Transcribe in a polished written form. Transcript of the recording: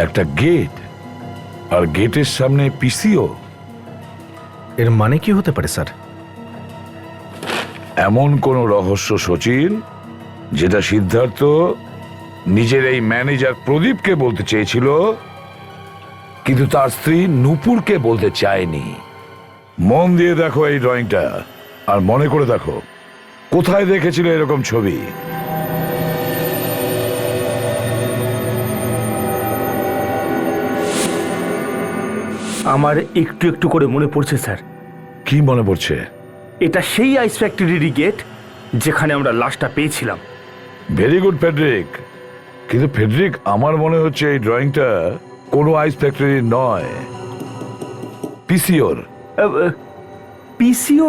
একটা গেট, আর গেটের সামনে পিসিও। এর মানে কি হতে পারে স্যার? এমন কোন রহস্য সচিন যেটা সিদ্ধার্থ নিজের এই ম্যানেজার প্রদীপকে বলতে চেয়েছিল, কিন্তু তার স্ত্রী নূপুরকে বলতে চায়নি। মন দিয়ে দেখো এই ড্রয়িংটা, আর মনে করে দেখো কোথায় দেখেছিলে এরকম ছবি। আমার একটু একটু করে মনে পড়ছে স্যার। কি মনে পড়ছে? এটা সেই আইস ফ্যাক্টরির গেট যেখানে আমরা লাশটা পেয়েছিলাম। Very good Friedrich. কিন্তু ফেডরিক, আমার মনে হচ্ছে এই ড্রয়িংটা কোনো আইস ফ্যাক্টরির নয়, পিসিওর। পিসিও